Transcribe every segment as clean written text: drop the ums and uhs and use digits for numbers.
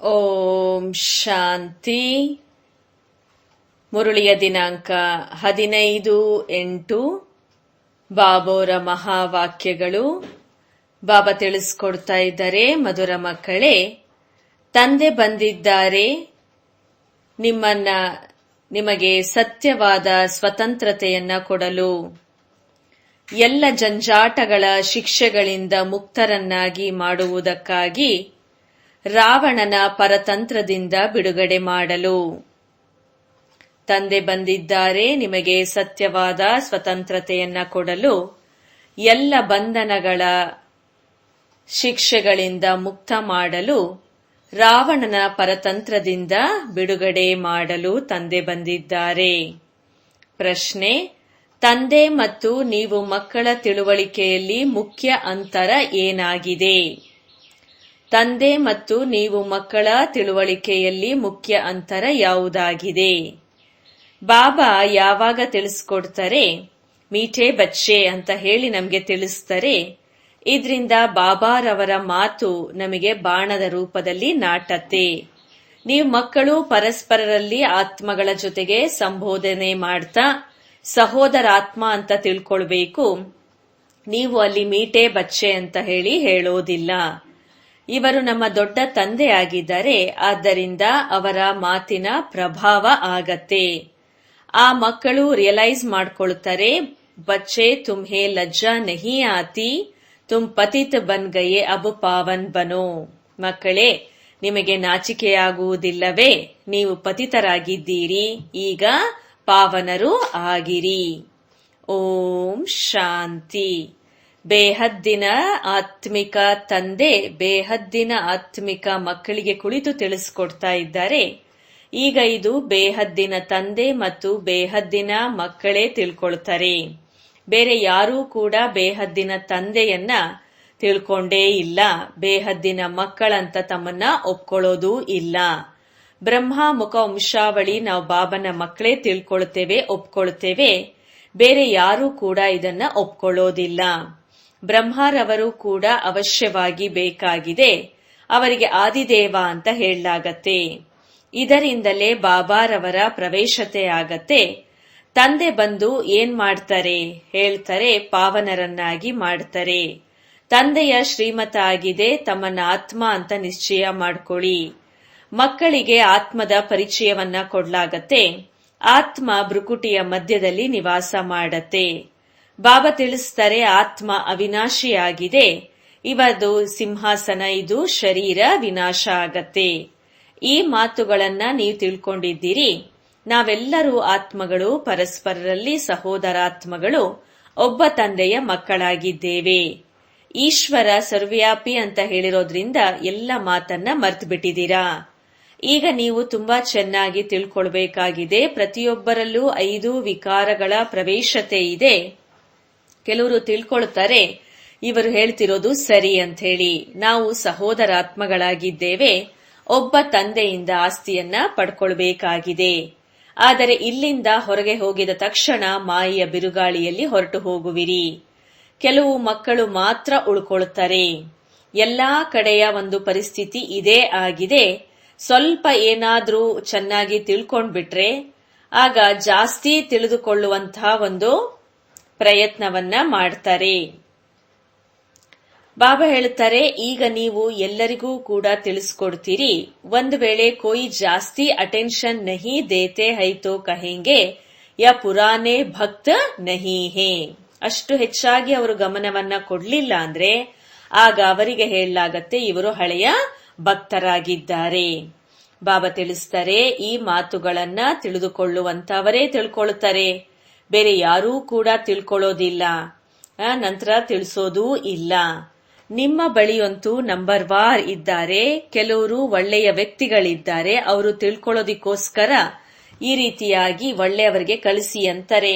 ಓಂ ಶಾಂತಿ. ಮುರುಳಿಯ ದಿನಾಂಕ 15/8. ಬಾಬೋರ ಮಹಾವಾಕ್ಯಗಳು. ಬಾಬಾ ತಿಳಿಸ್ಕೊಡ್ತಾ ಇದ್ದಾರೆ, ಮಧುರ ಮಕ್ಕಳೇ, ತಂದೆ ಬಂದಿದ್ದಾರೆ ನಿಮಗೆ ಸತ್ಯವಾದ ಸ್ವತಂತ್ರತೆಯನ್ನ ಕೊಡಲು, ಎಲ್ಲ ಜಂಜಾಟಗಳ ಶಿಕ್ಷೆಗಳಿಂದ ಮುಕ್ತರನ್ನಾಗಿ ಮಾಡುವುದಕ್ಕಾಗಿ, ರಾವಣನ ಪರತಂತ್ರದಿಂದ ಬಿಡುಗಡೆ ಮಾಡಲು. ತಂದೆ ಬಂದಿದ್ದಾರೆ ನಿಮಗೆ ಸತ್ಯವಾದ ಸ್ವತಂತ್ರತೆಯನ್ನ ಕೊಡಲು, ಎಲ್ಲ ಬಂಧನಗಳ ಶಿಕ್ಷೆಗಳಿಂದ ಮುಕ್ತ ಮಾಡಲು, ರಾವಣನ ಪರತಂತ್ರದಿಂದ ಬಿಡುಗಡೆ ಮಾಡಲು ತಂದೆ ಬಂದಿದ್ದಾರೆ. ಪ್ರಶ್ನೆ: ತಂದೆ ಮತ್ತು ನೀವು ಮಕ್ಕಳ ತಿಳುವಳಿಕೆಯಲ್ಲಿ ಮುಖ್ಯ ಅಂತರ ಏನಾಗಿದೆ? ತಂದೆ ಮತ್ತು ನೀವು ಮಕ್ಕಳ ತಿಳುವಳಿಕೆಯಲ್ಲಿ ಮುಖ್ಯ ಅಂತರ ಯಾವುದಾಗಿದೆ? ಬಾಬಾ ಯಾವಾಗ ತಿಳಿಸ್ಕೊಡ್ತಾರೆ? ಮೀಠೆ ಬಚ್ಚೆ ಅಂತ ಹೇಳಿ ನಮಗೆ ತಿಳಿಸ್ತಾರೆ. ಇದರಿಂದ ಬಾಬಾರವರ ಮಾತು ನಮಗೆ ಬಾಣದ ರೂಪದಲ್ಲಿ ನಾಟತ್ತೆ. ನೀವು ಮಕ್ಕಳು ಪರಸ್ಪರರಲ್ಲಿ ಆತ್ಮಗಳ ಜೊತೆಗೆ ಸಂಬೋಧನೆ ಮಾಡ್ತಾ ಸಹೋದರಾತ್ಮ ಅಂತ ತಿಳ್ಕೊಳ್ಬೇಕು. ನೀವು ಅಲ್ಲಿ ಮೀಠೆ ಬಚ್ಚೆ ಅಂತ ಹೇಳೋದಿಲ್ಲ. ಇವರು ನಮ್ಮ ದೊಡ್ಡ ತಂದೆ ಆಗಿದ್ದಾರೆ, ಆದ್ದರಿಂದ ಅವರ ಮಾತಿನ ಪ್ರಭಾವ ಆಗತ್ತೆ. ಆ ಮಕ್ಕಳು ರಿಯಲೈಸ್ ಮಾಡ್ಕೊಳ್ತಾರೆ, ಬಚ್ಚೆ ತುಮ್ಹೆ ಲಜ್ಜಾ ನಹಿ ಆತಿ, ತುಮ್ ಪತಿತ್ ಬನ್ ಗಯೆ ಅಬ್ ಪಾವನ್ ಬನೋ. ಮಕ್ಕಳೇ, ನಿಮಗೆ ನಾಚಿಕೆಯಾಗುವುದಿಲ್ಲವೇ? ನೀವು ಪತಿತರಾಗಿದ್ದೀರಿ, ಈಗ ಪಾವನರು ಆಗಿರಿ. ಓಂ ಶಾಂತಿ. ಬೇಹದ್ದಿನ ಆತ್ಮಿಕ ತಂದೆ ಬೇಹದ್ದಿನ ಆತ್ಮಿಕ ಮಕ್ಕಳಿಗೆ ಕುಳಿತು ತಿಳಿಸ್ಕೊಡ್ತಾ ಇದ್ದಾರೆ. ಈಗ ಇದು ಬೇಹದ್ದಿನ ತಂದೆ ಮತ್ತು ಬೇಹದ್ದಿನ ಮಕ್ಕಳೇ ತಿಳ್ಕೊಳ್ತಾರೆ. ಬೇರೆ ಯಾರೂ ಕೂಡ ಬೇಹದ್ದಿನ ತಂದೆಯನ್ನ ತಿಳ್ಕೊಂಡೇ ಇಲ್ಲ. ಬೇಹದ್ದಿನ ಮಕ್ಕಳಂತ ತಮ್ಮನ್ನ ಒಪ್ಕೊಳ್ಳೋದೂ ಇಲ್ಲ. ಬ್ರಹ್ಮ ಮುಖ ವಂಶಾವಳಿ ನಾವು ಬಾಬನ ಮಕ್ಕಳೇ ತಿಳ್ಕೊಳ್ತೇವೆ, ಒಪ್ಕೊಳ್ತೇವೆ. ಬೇರೆ ಯಾರೂ ಕೂಡ ಇದನ್ನ ಒಪ್ಕೊಳ್ಳೋದಿಲ್ಲ. ಬ್ರಹ್ಮರವರು ಕೂಡ ಅವಶ್ಯವಾಗಿ ಬೇಕಾಗಿದೆ. ಅವರಿಗೆ ಆದಿದೇವ ಅಂತ ಹೇಳಲಾಗತ್ತೆ. ಇದರಿಂದಲೇ ಬಾಬಾರವರ ಪ್ರವೇಶತೆ ಆಗತ್ತೆ. ತಂದೆ ಬಂದು ಏನ್ ಮಾಡ್ತಾರೆ? ಹೇಳ್ತಾರೆ, ಪಾವನರನ್ನಾಗಿ ಮಾಡ್ತಾರೆ. ತಂದೆಯ ಶ್ರೀಮತ ಆಗಿದೆ, ತಮ್ಮನ್ನ ಆತ್ಮ ಅಂತ ನಿಶ್ಚಯ ಮಾಡ್ಕೊಳ್ಳಿ. ಮಕ್ಕಳಿಗೆ ಆತ್ಮದ ಪರಿಚಯವನ್ನ ಕೊಡ್ಲಾಗತ್ತೆ. ಆತ್ಮ ಭ್ರುಕುಟಿಯ ಮಧ್ಯದಲ್ಲಿ ನಿವಾಸ ಮಾಡತ್ತೆ. ಬಾಬಾ ತಿಳಿಸ್ತಾರೆ, ಆತ್ಮ ಅವಿನಾಶಿಯಾಗಿದೆ. ಇವದು ಸಿಂಹಾಸನ, ಇದು ಶರೀರ ವಿನಾಶ ಆಗತ್ತೆ. ಈ ಮಾತುಗಳನ್ನ ನೀವು ತಿಳ್ಕೊಂಡಿದ್ದೀರಿ. ನಾವೆಲ್ಲರೂ ಆತ್ಮಗಳು, ಪರಸ್ಪರರಲ್ಲಿ ಸಹೋದರಾತ್ಮಗಳು, ಒಬ್ಬ ತಂದೆಯ ಮಕ್ಕಳಾಗಿದ್ದೇವೆ. ಈಶ್ವರ ಸರ್ವ್ಯಾಪಿ ಅಂತ ಹೇಳಿರೋದ್ರಿಂದ ಎಲ್ಲ ಮಾತನ್ನ ಮರ್ತು ಬಿಟ್ಟಿದ್ದೀರಾ. ಈಗ ನೀವು ತುಂಬಾ ಚೆನ್ನಾಗಿ ತಿಳ್ಕೊಳ್ಬೇಕಾಗಿದೆ. ಪ್ರತಿಯೊಬ್ಬರಲ್ಲೂ 5 ವಿಕಾರಗಳ ಪ್ರವೇಶತೆ ಇದೆ. ಕೆಲವರು ತಿಳ್ಕೊಳ್ತಾರೆ, ಇವರು ಹೇಳ್ತಿರೋದು ಸರಿ ಅಂತ ಹೇಳಿ. ನಾವು ಸಹೋದರಾತ್ಮಗಳಾಗಿದ್ದೇವೆ, ಒಬ್ಬ ತಂದೆಯಿಂದ ಆಸ್ತಿಯನ್ನ ಪಡ್ಕೊಳ್ಬೇಕಾಗಿದೆ. ಆದರೆ ಇಲ್ಲಿಂದ ಹೊರಗೆ ಹೋಗಿದ ತಕ್ಷಣ ಮಾಯೆಯ ಬಿರುಗಾಳಿಯಲ್ಲಿ ಹೊರಟು ಹೋಗುವಿರಿ. ಕೆಲವು ಮಕ್ಕಳು ಮಾತ್ರ ಉಳ್ಕೊಳ್ತಾರೆ. ಎಲ್ಲಾ ಕಡೆಯ ಒಂದು ಪರಿಸ್ಥಿತಿ ಇದೇ ಆಗಿದೆ. ಸ್ವಲ್ಪ ಏನಾದ್ರೂ ಚೆನ್ನಾಗಿ ತಿಳ್ಕೊಂಡ್ಬಿಟ್ರೆ ಆಗ ಜಾಸ್ತಿ ತಿಳಿದುಕೊಳ್ಳುವಂತಹ ಒಂದು ಪ್ರಯತ್ನವನ್ನ ಮಾಡ್ತಾರೆ. ಬಾಬಾ ಹೇಳ್ತಾರೆ, ಈಗ ನೀವು ಎಲ್ಲರಿಗೂ ಕೂಡ ತಿಳಿಸ್ಕೊಡ್ತೀರಿ. ಒಂದು ವೇಳೆ ಕೋಯಿ ಜಾಸ್ತಿ ಅಟೆನ್ಷನ್ ನಹಿ ದೇತೆ ಹೈತೋ ಕಹೆಂಗೆ ಯಾ ಪುರಾನೆ ಭಕ್ತ ನಹಿ ಹೇ. ಅಷ್ಟು ಹೆಚ್ಚಾಗಿ ಅವರು ಗಮನವನ್ನ ಕೊಡ್ಲಿಲ್ಲ ಅಂದ್ರೆ ಆಗ ಅವರಿಗೆ ಹೇಳಲಾಗತ್ತೆ, ಇವರು ಹಳೆಯ ಭಕ್ತರಾಗಿದ್ದಾರೆ. ಬಾಬಾ ತಿಳಿಸ್ತಾರೆ, ಈ ಮಾತುಗಳನ್ನ ತಿಳಿದುಕೊಳ್ಳುವಂತವರೇ ತಿಳ್ಕೊಳ್ತಾರೆ. ಬೇರೆ ಯಾರೂ ಕೂಡ ತಿಳ್ಕೊಳ್ಳೋದಿಲ್ಲ, ನಂತರ ತಿಳಿಸೋದೂ ಇಲ್ಲ. ನಿಮ್ಮ ಬಳಿಯಂತೂ ನಂಬರ್ ವಾರ್ ಇದ್ದಾರೆ. ಕೆಲವರು ಒಳ್ಳೆಯ ವ್ಯಕ್ತಿಗಳಿದ್ದಾರೆ. ಅವರು ತಿಳ್ಕೊಳ್ಳೋದಿಕ್ಕೋಸ್ಕರ ಈ ರೀತಿಯಾಗಿ ಒಳ್ಳೆಯವರಿಗೆ ಕಳಿಸಿ ಅಂತಾರೆ.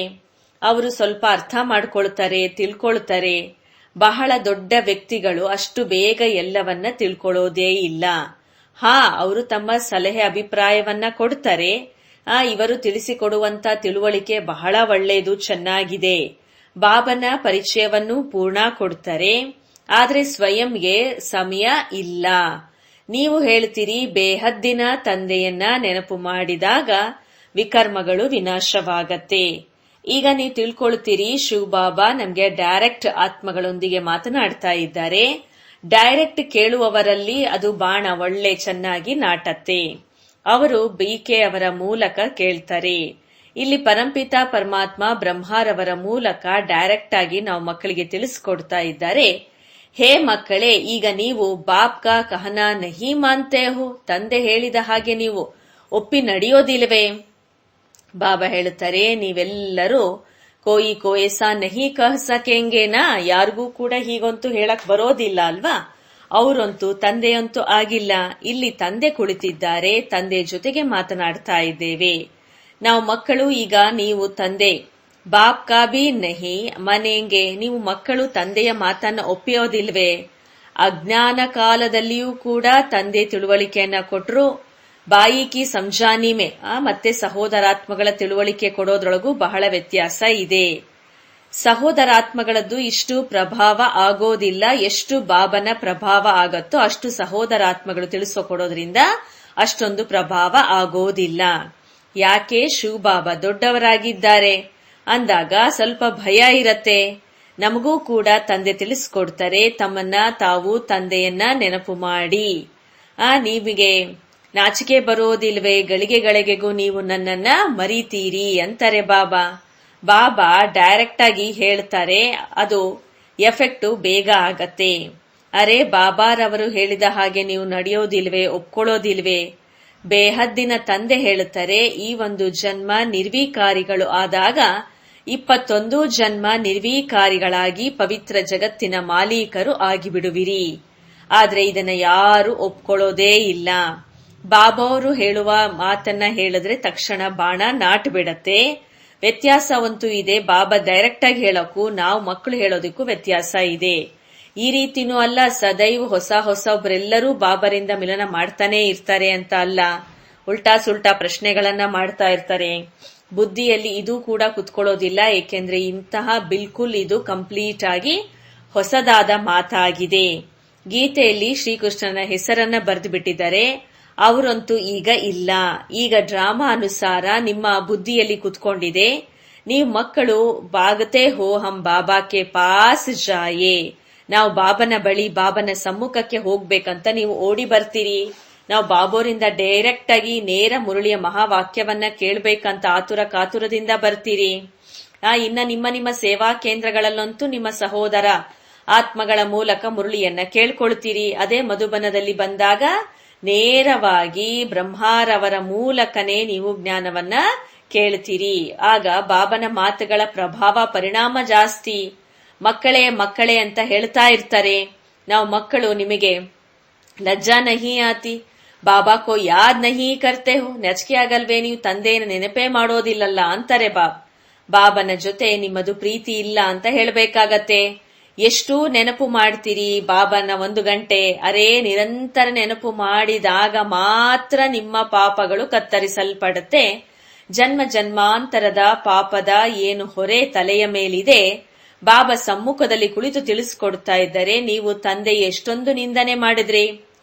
ಅವರು ಸ್ವಲ್ಪ ಅರ್ಥ ಮಾಡ್ಕೊಳ್ತಾರೆ, ತಿಳ್ಕೊಳ್ತಾರೆ. ಬಹಳ ದೊಡ್ಡ ವ್ಯಕ್ತಿಗಳು ಅಷ್ಟು ಬೇಗ ಎಲ್ಲವನ್ನ ತಿಳ್ಕೊಳ್ಳೋದೇ ಇಲ್ಲ. ಅವರು ತಮ್ಮ ಸಲಹೆ ಅಭಿಪ್ರಾಯವನ್ನ ಕೊಡ್ತಾರೆ. ಇವರು ತಿಳಿಸಿಕೊಡುವಂತ ತಿಳುವಳಿಕೆ ಬಹಳ ಒಳ್ಳೆಯದು, ಚೆನ್ನಾಗಿದೆ. ಬಾಬನ ಪರಿಚಯವನ್ನು ಪೂರ್ಣ ಕೊಡ್ತಾರೆ. ಆದ್ರೆ ಸ್ವಯಂಗೆ ಸಮಯ ಇಲ್ಲ. ನೀವು ಹೇಳ್ತೀರಿ ಬೇಹದ್ದಿನ ತಂದೆಯನ್ನ ನೆನಪು ಮಾಡಿದಾಗ ವಿಕರ್ಮಗಳು ವಿನಾಶವಾಗತ್ತೆ. ಈಗ ನೀವು ತಿಳ್ಕೊಳ್ತೀರಿ ಶಿವಬಾಬಾ ನಮ್ಗೆ ಡೈರೆಕ್ಟ್ ಆತ್ಮಗಳೊಂದಿಗೆ ಮಾತನಾಡ್ತಾ ಇದ್ದಾರೆ. ಡೈರೆಕ್ಟ್ ಕೇಳುವವರಲ್ಲಿ ಅದು ಬಾಣ ಒಳ್ಳೆ ಚೆನ್ನಾಗಿ ನಾಟತ್ತೆ. ಅವರು ಬಿಕೆ ಅವರ ಮೂಲಕ ಕೇಳ್ತಾರೆ. ಇಲ್ಲಿ ಪರಂಪಿತ ಪರಮಾತ್ಮ ಬ್ರಹ್ಮಾರವರ ಮೂಲಕ ಡೈರೆಕ್ಟ್ ಆಗಿ ನಾವು ಮಕ್ಕಳಿಗೆ ತಿಳಿಸ್ಕೊಡ್ತಾ ಇದ್ದಾರೆ. ಹೇ ಮಕ್ಕಳೇ, ಈಗ ನೀವು ಬಾಪ್ ಕಾ ಕಹನಾ ನಹಿ ಮಾನ್ತೆ ಹೋ, ತಂದೆ ಹೇಳಿದ ಹಾಗೆ ನೀವು ಒಪ್ಪಿ ನಡೆಯೋದಿಲ್ವೇ? ಬಾಬಾ ಹೇಳುತ್ತಾರೆ, ನೀವೆಲ್ಲರೂ ಕೋಯಿ ಕೋಯಸಾ ನಹಿ ಕಹ ಸಕೆಂಗೆನಾ, ಯಾರಿಗೂ ಕೂಡ ಹೀಗಂತೂ ಹೇಳಕ್ ಬರೋದಿಲ್ಲ ಅಲ್ವಾ? ಅವರಂತೂ ತಂದೆಯಂತೂ ಆಗಿಲ್ಲ. ಇಲ್ಲಿ ತಂದೆ ಕುಳಿತಿದ್ದಾರೆ, ತಂದೆ ಜೊತೆಗೆ ಮಾತನಾಡ್ತಾ ಇದ್ದೇವೆ ನಾವು ಮಕ್ಕಳು. ಈಗ ನೀವು ತಂದೆ ಬಾಪ್ ಕಾ ಬಿ ನಹಿ ಮನೆಂಗೆ, ನೀವು ಮಕ್ಕಳು ತಂದೆಯ ಮಾತನ್ನ ಒಪ್ಪಿಯೋದಿಲ್ವೇ? ಅಜ್ಞಾನ ಕಾಲದಲ್ಲಿಯೂ ಕೂಡ ತಂದೆ ತಿಳುವಳಿಕೆಯನ್ನ ಕೊಟ್ರು. ಬಾಯಿಕಿ ಸಂಜಾನಿ ಮೇ ಮತ್ತೆ ಸಹೋದರಾತ್ಮಗಳ ತಿಳುವಳಿಕೆ ಕೊಡೋದ್ರೊಳಗೂ ಬಹಳ ವ್ಯತ್ಯಾಸ ಇದೆ. ಸಹೋದರಾತ್ಮಗಳದ್ದು ಇಷ್ಟು ಪ್ರಭಾವ ಆಗೋದಿಲ್ಲ. ಎಷ್ಟು ಬಾಬನ ಪ್ರಭಾವ ಆಗತ್ತೋ ಅಷ್ಟು ಸಹೋದರಾತ್ಮಗಳು ತಿಳಿಸೋಕೊಡೋದ್ರಿಂದ ಅಷ್ಟೊಂದು ಪ್ರಭಾವ ಆಗೋದಿಲ್ಲ. ಯಾಕೆ? ಶಿವಬಾಬಾ ದೊಡ್ಡವರಾಗಿದ್ದಾರೆ ಅಂದಾಗ ಸ್ವಲ್ಪ ಭಯ ಇರತ್ತೆ. ನಮಗೂ ಕೂಡ ತಂದೆ ತಿಳಿಸ್ಕೊಡ್ತಾರೆ, ತಮ್ಮನ್ನ ತಾವು ತಂದೆಯನ್ನ ನೆನಪು ಮಾಡಿ. ನಿಮಗೆ ನಾಚಿಕೆ ಬರೋದಿಲ್ವೇ? ಗಳಿಗೆಗೂ ನೀವು ನನ್ನನ್ನ ಮರೀತೀರಿ ಅಂತಾರೆ ಬಾಬಾ. ಬಾಬಾ ಡೈರೆಕ್ಟ್ ಆಗಿ ಹೇಳ್ತಾರೆ, ಅದು ಎಫೆಕ್ಟು ಬೇಗ ಆಗತ್ತೆ. ಅರೆ, ಬಾಬಾರವರು ಹೇಳಿದ ಹಾಗೆ ನೀವು ನಡೆಯೋದಿಲ್ವೇ, ಒಪ್ಕೊಳ್ಳೋದಿಲ್ವೇ? ಬೇಹದ್ದಿನ ತಂದೆ ಹೇಳುತ್ತಾರೆ, ಈ ಒಂದು ಜನ್ಮ ನಿರ್ವಿಕಾರಿಗಳು ಆದಾಗ 21 ಜನ್ಮ ನಿರ್ವಿಕಾರಿಗಳಾಗಿ ಪವಿತ್ರ ಜಗತ್ತಿನ ಮಾಲೀಕರು ಆಗಿಬಿಡುವಿರಿ. ಆದ್ರೆ ಇದನ್ನ ಯಾರು ಒಪ್ಕೊಳ್ಳೋದೇ ಇಲ್ಲ. ಬಾಬಾವರು ಹೇಳುವ ಮಾತನ್ನ ಹೇಳಿದ್ರೆ ತಕ್ಷಣ ಬಾಣ ನಾಟ್ ಬಿಡತ್ತೆ. ವ್ಯತ್ಯಾಸವಂತೂ ಇದೆ. ಬಾಬಾ ಡೈರೆಕ್ಟ್ ಆಗಿ ಹೇಳೋಕ್ಕೂ ನಾವು ಮಕ್ಕಳು ಹೇಳೋದಕ್ಕೂ ವ್ಯತ್ಯಾಸ ಇದೆ. ಈ ರೀತಿನೂ ಅಲ್ಲ ಸದೈವ್ ಹೊಸೊಬ್ಬರೆಲ್ಲರೂ ಬಾಬರಿಂದ ಮಿಲನ ಮಾಡ್ತಾನೆ ಇರ್ತಾರೆ ಅಂತ ಅಲ್ಲ. ಉಲ್ಟಾ ಸುಲ್ಟಾ ಪ್ರಶ್ನೆಗಳನ್ನ ಮಾಡ್ತಾ ಇರ್ತಾರೆ. ಬುದ್ಧಿಯಲ್ಲಿ ಇದು ಕೂಡ ಕುತ್ಕೊಳ್ಳೋದಿಲ್ಲ. ಏಕೆಂದ್ರೆ ಇಂತಹ ಬಿಲ್ಕುಲ್ ಇದು ಕಂಪ್ಲೀಟ್ ಆಗಿ ಹೊಸದಾದ ಮಾತಾಗಿದೆ. ಗೀತೆಯಲ್ಲಿ ಶ್ರೀಕೃಷ್ಣನ ಹೆಸರನ್ನ ಬರೆದು ಬಿಟ್ಟಿದ್ದಾರೆ. ಅವರಂತೂ ಈಗ ಇಲ್ಲ. ಈಗ ಡ್ರಾಮಾ ಅನುಸಾರ ನಿಮ್ಮ ಬುದ್ಧಿಯಲ್ಲಿ ಕುತ್ಕೊಂಡಿದೆ. ನೀವು ಮಕ್ಕಳು ಬಾಗತೆ ಹೋ ಹಮ್ ಬಾಬಾಕ್ಕೆ ಪಾಸ್ ಜಾಯೇ, ನಾವು ಬಾಬನ ಬಳಿ ಬಾಬನ ಸಮ್ಮುಖಕ್ಕೆ ಹೋಗ್ಬೇಕಂತ ನೀವು ಓಡಿ ಬರ್ತೀರಿ. ನಾವು ಬಾಬೋರಿಂದ ಡೈರೆಕ್ಟ್ ಆಗಿ ನೇರ ಮುರಳಿಯ ಮಹಾವಾಕ್ಯವನ್ನ ಕೇಳ್ಬೇಕಂತ ಆತುರ ಕಾತುರದಿಂದ ಬರ್ತೀರಿ. ಇನ್ನ ನಿಮ್ಮ ಸೇವಾ ಕೇಂದ್ರಗಳಲ್ಲಂತೂ ನಿಮ್ಮ ಸಹೋದರ ಆತ್ಮಗಳ ಮೂಲಕ ಮುರಳಿಯನ್ನ ಕೇಳ್ಕೊಳ್ತೀರಿ. ಅದೇ ಮಧುಬನದಲ್ಲಿ ಬಂದಾಗ ನೇರವಾಗಿ ಬ್ರಹ್ಮಾರವರ ಮೂಲಕನೇ ನೀವು ಜ್ಞಾನವನ್ನ ಕೇಳ್ತೀರಿ. ಆಗ ಬಾಬನ ಮಾತುಗಳ ಪ್ರಭಾವ ಪರಿಣಾಮ ಜಾಸ್ತಿ. ಮಕ್ಕಳೇ ಅಂತ ಹೇಳ್ತಾ ಇರ್ತಾರೆ. ನಾವು ಮಕ್ಕಳು, ನಿಮಗೆ ಲಜ್ಜಾ ನಹಿ ಆತಿ, ಬಾಬಾ ಕೋ ಯಾದ್ ನಹಿ ಕರ್ತೆ ಹೋ, ನೆಚ್ಕೆ ಆಗಲ್ವೇ ನೀವು ತಂದೆಯನ್ನು ನೆನಪೇ ಮಾಡೋದಿಲ್ಲಲ್ಲ ಅಂತಾರೆ ಬಾಬನ ಜೊತೆ ನಿಮ್ಮದು ಪ್ರೀತಿ ಇಲ್ಲ ಅಂತ ಹೇಳ್ಬೇಕಾಗತ್ತೆ. ಎಷ್ಟು ನೆನಪು ಮಾಡ್ತೀರಿ ಬಾಬನ 1 ಗಂಟೆ? ಅರೇ, ನಿರಂತರ ನೆನಪು ಮಾಡಿದಾಗ ಮಾತ್ರ ನಿಮ್ಮ ಪಾಪಗಳು ಕತ್ತರಿಸಲ್ಪಡುತ್ತೆ. ಜನ್ಮ ಜನ್ಮಾಂತರದ ಪಾಪದ ಏನು ಹೊರೆ ತಲೆಯ ಮೇಲಿದೆ ಬಾಬಾ ಸಮ್ಮುಖದಲ್ಲಿ ಕುಳಿತು ತಿಳಿಸ್ಕೊಡ್ತಾ ಇದ್ದಾರೆ. ನೀವು ತಂದೆ ಎಷ್ಟೊಂದು ನಿಂದನೆ ಮಾಡಿದ್ರಿ,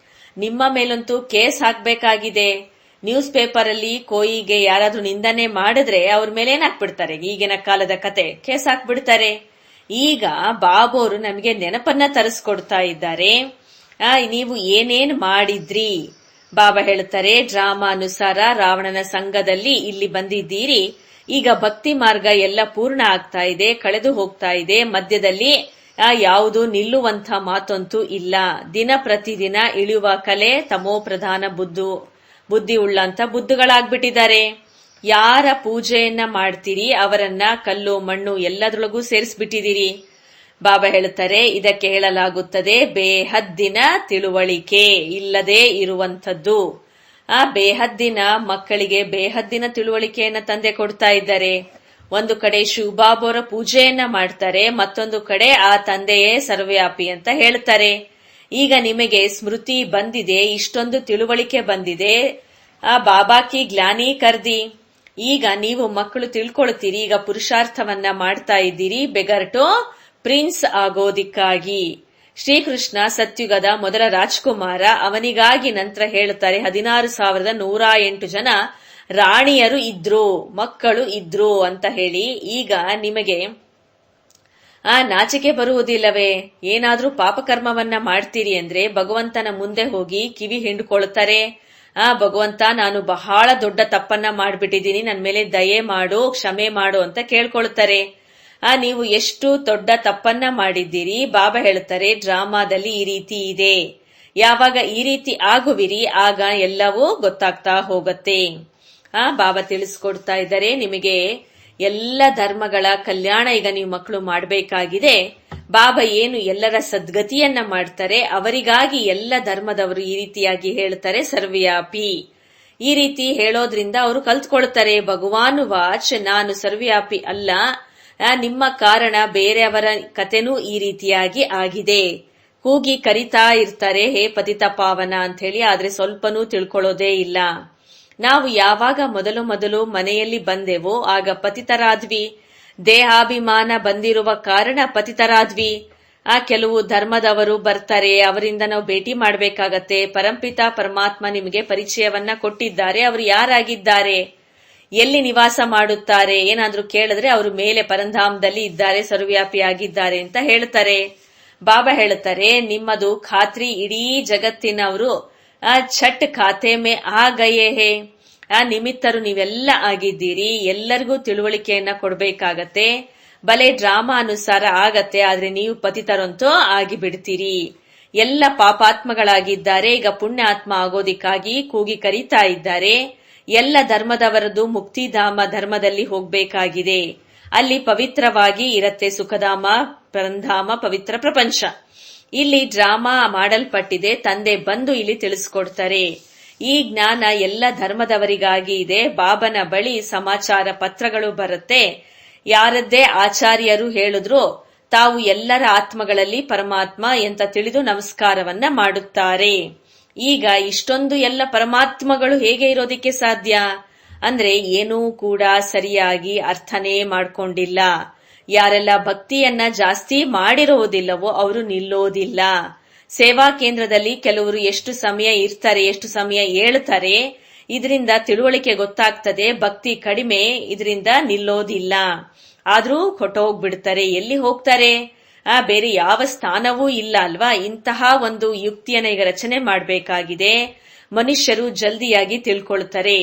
ನಿಮ್ಮ ಮೇಲಂತೂ ಕೇಸ್ ಹಾಕ್ಬೇಕಾಗಿದೆ. ನ್ಯೂಸ್ ಪೇಪರ್ ಅಲ್ಲಿ ಕೋಯಿಗೆ ಯಾರಾದ್ರೂ ನಿಂದನೆ ಮಾಡಿದ್ರೆ ಅವ್ರ ಮೇಲೆ ಏನಾಕ್ಬಿಡ್ತಾರೆ? ಈಗಿನ ಕಾಲದ ಕತೆ, ಕೇಸ್ ಹಾಕ್ಬಿಡ್ತಾರೆ. ಈಗ ಬಾಬೋರು ನಮಗೆ ನೆನಪನ್ನ ತರಿಸ್ಕೊಡ್ತಾ ಇದ್ದಾರೆ. ನೀವು ಏನೇನ್ ಮಾಡಿದ್ರಿ? ಬಾಬಾ ಹೇಳ್ತಾರೆ, ಡ್ರಾಮಾ ಅನುಸಾರ ರಾವಣನ ಸಂಘದಲ್ಲಿ ಇಲ್ಲಿ ಬಂದಿದ್ದೀರಿ. ಈಗ ಭಕ್ತಿ ಮಾರ್ಗ ಎಲ್ಲ ಪೂರ್ಣ ಆಗ್ತಾ ಇದೆ, ಕಳೆದು ಹೋಗ್ತಾ ಇದೆ. ಮಧ್ಯದಲ್ಲಿ ಯಾವುದು ನಿಲ್ಲುವಂತ ಮಾತಂತೂ ಇಲ್ಲ. ದಿನ ಪ್ರತಿದಿನ ಇಳಿಯುವ ಕಲೆ ತಮೋ ಪ್ರಧಾನ ಬುದ್ಧಿ ಉಳ್ಳಂತ ಬುದ್ಧಗಳಾಗ್ಬಿಟ್ಟಿದ್ದಾರೆ. ಯಾರ ಪೂಜೆಯನ್ನ ಮಾಡ್ತೀರಿ ಅವರನ್ನ ಕಲ್ಲು ಮಣ್ಣು ಎಲ್ಲದರೊಳಗೂ ಸೇರಿಸ್ಬಿಟ್ಟಿದ್ದೀರಿ. ಬಾಬಾ ಹೇಳುತ್ತಾರೆ, ಇದಕ್ಕೆ ಹೇಳಲಾಗುತ್ತದೆ ಬೇಹದ್ದಿನ ತಿಳುವಳಿಕೆ ಇಲ್ಲದೆ ಇರುವಂಥದ್ದು. ಬೇಹದ್ದಿನ ಮಕ್ಕಳಿಗೆ ಬೇಹದ್ದಿನ ತಿಳುವಳಿಕೆಯನ್ನ ತಂದೆ ಕೊಡ್ತಾ ಇದ್ದಾರೆ. ಒಂದು ಕಡೆ ಶಿವಬಾಬಾವರ ಪೂಜೆಯನ್ನ ಮಾಡ್ತಾರೆ, ಮತ್ತೊಂದು ಕಡೆ ಆ ತಂದೆಯೇ ಸರ್ವವ್ಯಾಪಿ ಅಂತ ಹೇಳ್ತಾರೆ. ಈಗ ನಿಮಗೆ ಸ್ಮೃತಿ ಬಂದಿದೆ, ಇಷ್ಟೊಂದು ತಿಳುವಳಿಕೆ ಬಂದಿದೆ. ಬಾಬಾ ಕಿ ಗ್ಲಾನಿ ಕರ್ದಿ. ಈಗ ನೀವು ಮಕ್ಕಳು ತಿಳ್ಕೊಳ್ತೀರಿ. ಈಗ ಪುರುಷಾರ್ಥವನ್ನ ಮಾಡ್ತಾ ಇದ್ದೀರಿ ಬೆಗರ್ ಟು ಪ್ರಿನ್ಸ್ ಆಗೋದಿಕ್ಕಾಗಿ. ಶ್ರೀಕೃಷ್ಣ ಸತ್ಯುಗದ ಮೊದಲ ರಾಜ್ಕುಮಾರ. ಅವನಿಗಾಗಿ ನಂತರ ಹೇಳುತ್ತಾರೆ 16,108 ಜನ ರಾಣಿಯರು ಇದ್ರು, ಮಕ್ಕಳು ಇದ್ರು ಅಂತ ಹೇಳಿ. ಈಗ ನಿಮಗೆ ನಾಚಿಕೆ ಬರುವುದಿಲ್ಲವೇ? ಏನಾದ್ರೂ ಪಾಪಕರ್ಮವನ್ನ ಮಾಡ್ತೀರಿ ಅಂದ್ರೆ ಭಗವಂತನ ಮುಂದೆ ಹೋಗಿ ಕಿವಿ ಹಿಂಡ್ಕೊಳ್ತಾರೆ. ಭಗವಂತ, ನಾನು ಬಹಳ ದೊಡ್ಡ ತಪ್ಪನ್ನ ಮಾಡ್ಬಿಟ್ಟಿದ್ದೀನಿ, ನನ್ ಮೇಲೆ ದಯೆ ಮಾಡು, ಕ್ಷಮೆ ಮಾಡು ಅಂತ ಕೇಳ್ಕೊಳ್ತಾರೆ. ನೀವು ಎಷ್ಟು ದೊಡ್ಡ ತಪ್ಪನ್ನ ಮಾಡಿದ್ದೀರಿ? ಬಾಬಾ ಹೇಳ್ತಾರೆ ಡ್ರಾಮಾದಲ್ಲಿ ಈ ರೀತಿ ಇದೆ. ಯಾವಾಗ ಈ ರೀತಿ ಆಗುವಿರಿ ಆಗ ಎಲ್ಲವೂ ಗೊತ್ತಾಗ್ತಾ ಹೋಗತ್ತೆ. ಬಾಬಾ ತಿಳಿಸ್ಕೊಡ್ತಾ ಇದ್ದಾರೆ, ನಿಮಗೆ ಎಲ್ಲ ಧರ್ಮಗಳ ಕಲ್ಯಾಣ ಈಗ ನೀವು ಮಕ್ಕಳು ಮಾಡಬೇಕಾಗಿದೆ. ಬಾಬಾ ಏನು ಎಲ್ಲರ ಸದ್ಗತಿಯನ್ನ ಮಾಡ್ತಾರೆ, ಅವರಿಗಾಗಿ ಎಲ್ಲ ಧರ್ಮದವರು ಈ ರೀತಿಯಾಗಿ ಹೇಳ್ತಾರೆ ಸರ್ವವ್ಯಾಪಿ. ಈ ರೀತಿ ಹೇಳೋದ್ರಿಂದ ಅವರು ಕಲ್ತ್ಕೊಳ್ತಾರೆ. ಭಗವಾನು ವಾಚ್, ನಾನು ಸರ್ವವ್ಯಾಪಿ ಅಲ್ಲ, ನಿಮ್ಮ ಕಾರಣ ಬೇರೆಯವರ ಕತೆನೂ ಈ ರೀತಿಯಾಗಿ ಆಗಿದೆ. ಕೂಗಿ ಕರಿತಾ ಇರ್ತಾರೆ ಹೇ ಪತಿತ ಪಾವನ ಅಂತ ಹೇಳಿ, ಆದ್ರೆ ಸ್ವಲ್ಪನೂ ತಿಳ್ಕೊಳ್ಳೋದೇ ಇಲ್ಲ. ನಾವು ಯಾವಾಗ ಮೊದಲು ಮನೆಯಲ್ಲಿ ಬಂದೆವೋ ಆಗ ಪತಿತರಾದ್ವಿ. ದೇಹಾಭಿಮಾನ ಬಂದಿರುವ ಕಾರಣ ಪತಿತರಾದ್ವಿ. ಕೆಲವು ಧರ್ಮದವರು ಬರ್ತಾರೆ, ಅವರಿಂದ ನಾವು ಭೇಟಿ ಮಾಡಬೇಕಾಗತ್ತೆ. ಪರಂಪಿತ ಪರಮಾತ್ಮ ನಿಮಗೆ ಪರಿಚಯವನ್ನ ಕೊಟ್ಟಿದ್ದಾರೆ. ಅವರು ಯಾರಾಗಿದ್ದಾರೆ, ಎಲ್ಲಿ ನಿವಾಸ ಮಾಡುತ್ತಾರೆ, ಏನಾದ್ರೂ ಕೇಳಿದ್ರೆ ಅವರು ಮೇಲೆ ಪರಂಧಾಮದಲ್ಲಿ ಇದ್ದಾರೆ, ಸರ್ವವ್ಯಾಪಿಯಾಗಿದ್ದಾರೆ ಅಂತ ಹೇಳ್ತಾರೆ. ಬಾಬಾ ಹೇಳ್ತಾರೆ ನಿಮ್ಮದು ಖಾತ್ರಿ ಇಡೀ ಜಗತ್ತಿನವರು ಛಟ್ ಖಾತೆ ಮೇ ಆ ಗಯೇ ಹೇ. ನಿಮಿತ್ತರು ನೀವೆಲ್ಲ ಆಗಿದ್ದೀರಿ. ಎಲ್ಲರಿಗೂ ತಿಳುವಳಿಕೆಯನ್ನ ಕೊಡ್ಬೇಕಾಗತ್ತೆ. ಬಲೆ ಡ್ರಾಮಾ ಅನುಸಾರ ಆಗತ್ತೆ, ಆದ್ರೆ ನೀವು ಪತಿತರಂತೂ ಆಗಿ ಬಿಡ್ತೀರಿ. ಎಲ್ಲ ಪಾಪಾತ್ಮಗಳಾಗಿದ್ದಾರೆ, ಈಗ ಪುಣ್ಯಾತ್ಮ ಆಗೋದಿಕ್ಕಾಗಿ ಕೂಗಿ ಕರೀತಾ ಇದ್ದಾರೆ. ಎಲ್ಲ ಧರ್ಮದವರದು ಮುಕ್ತಿಧಾಮ ಧರ್ಮದಲ್ಲಿ ಹೋಗ್ಬೇಕಾಗಿದೆ. ಅಲ್ಲಿ ಪವಿತ್ರವಾಗಿ ಇರತ್ತೆ ಸುಖಧಾಮ, ಪರಂಧಾಮ, ಪವಿತ್ರ ಪ್ರಪಂಚ. ಇಲ್ಲಿ ಡ್ರಾಮಾ ಮಾಡಲ್ಪಟ್ಟಿದೆ. ತಂದೆ ಬಂದು ಇಲ್ಲಿ ತಿಳಿಸ್ಕೊಡ್ತಾರೆ. ಈ ಜ್ಞಾನ ಎಲ್ಲ ಧರ್ಮದವರಿಗಾಗಿ ಇದೆ. ಬಾಬನ ಬಳಿ ಸಮಾಚಾರ ಪತ್ರಗಳು ಬರುತ್ತೆ. ಯಾರದ್ದೇ ಆಚಾರ್ಯರು ಹೇಳಿದ್ರು ತಾವು ಎಲ್ಲರ ಆತ್ಮಗಳಲ್ಲಿ ಪರಮಾತ್ಮ ಅಂತ ತಿಳಿದು ನಮಸ್ಕಾರವನ್ನ ಮಾಡುತ್ತಾರೆ. ಈಗ ಇಷ್ಟೊಂದು ಎಲ್ಲ ಪರಮಾತ್ಮಗಳು ಹೇಗೆ ಇರೋದಿಕ್ಕೆ ಸಾಧ್ಯ ಅಂದ್ರೆ ಏನೂ ಕೂಡ ಸರಿಯಾಗಿ ಅರ್ಥನೇ ಮಾಡ್ಕೊಂಡಿಲ್ಲ. ಯಾರೆಲ್ಲ ಭಕ್ತಿಯನ್ನ ಜಾಸ್ತಿ ಮಾಡಿರುವುದಿಲ್ಲವೋ ಅವರು ನಿಲ್ಲೋದಿಲ್ಲ. ಸೇವಾ ಕೇಂದ್ರದಲ್ಲಿ ಕೆಲವರು ಎಷ್ಟು ಸಮಯ ಇರ್ತಾರೆ, ಎಷ್ಟು ಸಮಯ ಹೇಳ್ತಾರೆ, ಇದರಿಂದ ತಿಳುವಳಿಕೆ ಗೊತ್ತಾಗ್ತದೆ. ಭಕ್ತಿ ಕಡಿಮೆ, ಇದರಿಂದ ನಿಲ್ಲೋದಿಲ್ಲ. ಆದ್ರೂ ಹೊಟ್ಟೋಗ್ಬಿಡ್ತಾರೆ. ಎಲ್ಲಿ ಹೋಗ್ತಾರೆ? ಬೇರೆ ಯಾವ ಸ್ಥಾನವೂ ಇಲ್ಲ ಅಲ್ವಾ? ಇಂತಹ ಒಂದು ಯುಕ್ತಿಯನ್ನ ಈಗ ರಚನೆ ಮಾಡಬೇಕಾಗಿದೆ. ಮನುಷ್ಯರು ಜಲ್ದಿಯಾಗಿ ತಿಳ್ಕೊಳ್ತಾರೆ.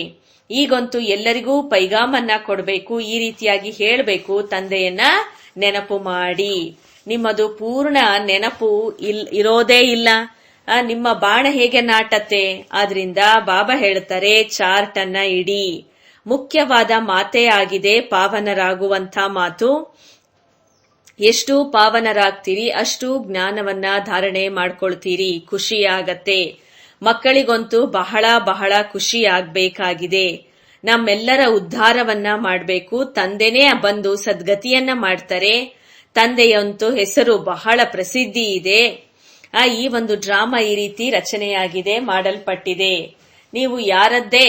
ಈಗಂತೂ ಎಲ್ಲರಿಗೂ ಪೈಗಾಮನ್ನ ಕೊಡಬೇಕು, ಈ ರೀತಿಯಾಗಿ ಹೇಳಬೇಕು. ತಂದೆಯನ್ನ ನೆನಪು ಮಾಡಿ. ನಿಮ್ಮದು ಪೂರ್ಣ ನೆನಪು ಇರೋದೇ ಇಲ್ಲ. ನಿಮ್ಮ ಬಾಣ ಹೇಗೆ ನಾಟತ್ತೆ? ಆದ್ರಿಂದ ಬಾಬಾ ಹೇಳ್ತಾರೆ ಚಾರ್ಟ್ ಅನ್ನ ಇಡಿ. ಮುಖ್ಯವಾದ ಮಾತೇ ಆಗಿದೆ ಪಾವನರಾಗುವಂತ ಮಾತು. ಎಷ್ಟು ಪಾವನರಾಗ್ತೀರಿ ಅಷ್ಟು ಜ್ಞಾನವನ್ನ ಧಾರಣೆ ಮಾಡ್ಕೊಳ್ತೀರಿ. ಖುಷಿಯಾಗತ್ತೆ. ಮಕ್ಕಳಿಗಂತೂ ಬಹಳ ಬಹಳ ಖುಷಿ ಆಗ್ಬೇಕಾಗಿದೆ. ನಮ್ಮೆಲ್ಲರ ಉದ್ಧಾರವನ್ನ ಮಾಡ್ಬೇಕು. ತಂದೆನೇ ಬಂದು ಸದ್ಗತಿಯನ್ನ ಮಾಡ್ತಾರೆ. ತಂದೆಯಂತೂ ಹೆಸರು ಬಹಳ ಪ್ರಸಿದ್ಧಿ ಇದೆ. ಈ ಒಂದು ಡ್ರಾಮಾ ಈ ರೀತಿ ರಚನೆಯಾಗಿದೆ, ಮಾಡಲ್ಪಟ್ಟಿದೆ. ನೀವು ಯಾರದ್ದೇ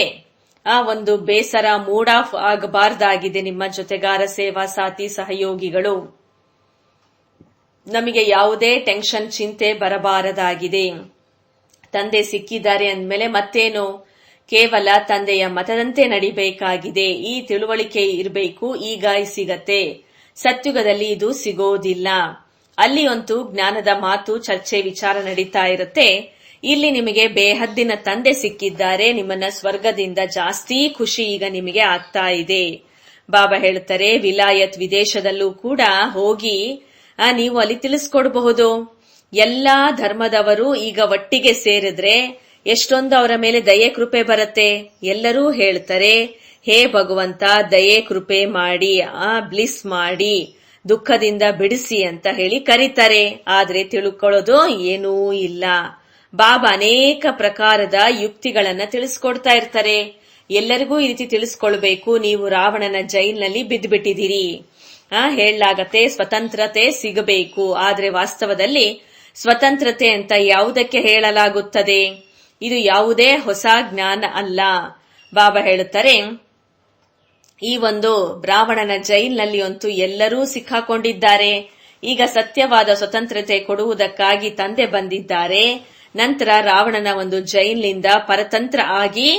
ಒಂದು ಬೇಸರ ಮೂಡ್ ಆಫ್ ಆಗಬಾರ್ದಾಗಿದೆ. ನಿಮ್ಮ ಜೊತೆಗಾರ, ಸೇವಾ ಸಾಥಿ, ಸಹಯೋಗಿಗಳು, ನಮಗೆ ಯಾವುದೇ ಟೆನ್ಷನ್, ಚಿಂತೆ ಬರಬಾರದಾಗಿದೆ. ತಂದೆ ಸಿಕ್ಕಿದ್ದಾರೆ ಅಂದ್ಮೇಲೆ ಮತ್ತೇನು? ಕೇವಲ ತಂದೆಯ ಮತದಂತೆ ನಡಿಬೇಕಾಗಿದೆ. ಈ ತಿಳುವಳಿಕೆ ಇರಬೇಕು. ಈಗ ಸಿಗತ್ತೆ. ಸತ್ಯುಗದಲ್ಲಿ ಇದು ಸಿಗೋದಿಲ್ಲ. ಅಲ್ಲಿ ಅಂತೂ ಜ್ಞಾನದ ಮಾತು, ಚರ್ಚೆ, ವಿಚಾರ ನಡೀತಾ ಇರುತ್ತೆ. ಇಲ್ಲಿ ನಿಮಗೆ ಬೇಹದ್ದಿನ ತಂದೆ ಸಿಕ್ಕಿದ್ದಾರೆ. ನಿಮ್ಮನ್ನ ಸ್ವರ್ಗದಿಂದ ಜಾಸ್ತಿ ಖುಷಿ ಈಗ ನಿಮಗೆ ಆಗ್ತಾ ಇದೆ. ಬಾಬಾ ಹೇಳ್ತಾರೆ ವಿಲಾಯತ್ ವಿದೇಶದಲ್ಲೂ ಕೂಡ ಹೋಗಿ ನೀವು ಅಲ್ಲಿ ತಿಳಿಸ್ಕೊಡ್ಬಹುದು. ಎಲ್ಲಾ ಧರ್ಮದವರು ಈಗ ಒಟ್ಟಿಗೆ ಸೇರಿದ್ರೆ ಎಷ್ಟೊಂದು ಅವರ ಮೇಲೆ ದಯೆ ಕೃಪೆ ಬರುತ್ತೆ. ಎಲ್ಲರೂ ಹೇಳ್ತಾರೆ ಹೇ ಭಗವಂತ ದಯೆ ಕೃಪೆ ಮಾಡಿ, ಬ್ಲಿಸ್ ಮಾಡಿ, ದುಃಖದಿಂದ ಬಿಡಿಸಿ ಅಂತ ಹೇಳಿ ಕರೀತಾರೆ. ಆದ್ರೆ ತಿಳ್ಕೊಳ್ಳೋದು ಏನೂ ಇಲ್ಲ. ಬಾಬಾ ಅನೇಕ ಪ್ರಕಾರದ ಯುಕ್ತಿಗಳನ್ನ ತಿಳಿಸ್ಕೊಡ್ತಾ ಇರ್ತಾರೆ. ಎಲ್ಲರಿಗೂ ಈ ರೀತಿ ತಿಳಿಸ್ಕೊಳ್ಬೇಕು. ನೀವು ರಾವಣನ ಜೈಲ್ನಲ್ಲಿ ಬಿದ್ದುಬಿಟ್ಟಿದ್ದೀರಿ. ಹೇಳಲಾಗತ್ತೆ ಸ್ವತಂತ್ರತೆ ಸಿಗಬೇಕು. ಆದ್ರೆ ವಾಸ್ತವದಲ್ಲಿ ಸ್ವತಂತ್ರತೆ ಅಂತ ಯಾವುದಕ್ಕೆ ಹೇಳಲಾಗುತ್ತದೆ? ಇದು ಯಾವುದೇ ಹೊಸ ಜ್ಞಾನ ಅಲ್ಲ. ಬಾಬಾ ಹೇಳುತ್ತಾರೆ ಈ ಒಂದು ಬ್ರಾಹ್ಮಣನ ಜೈಲ್ನಲ್ಲಿ ಅಂತೂ ಎಲ್ಲರೂ ಸಿಕ್ಕಾಕೊಂಡಿದ್ದಾರೆ. ಈಗ ಸತ್ಯವಾದ ಸ್ವತಂತ್ರತೆ ಕೊಡುವುದಕ್ಕಾಗಿ ತಂದೆ ಬಂದಿದ್ದಾರೆ. ನಂತರ ರಾವಣನ ಒಂದು ಜೈಲಿನಿಂದ ಪರತಂತ್ರ ಆಗಿ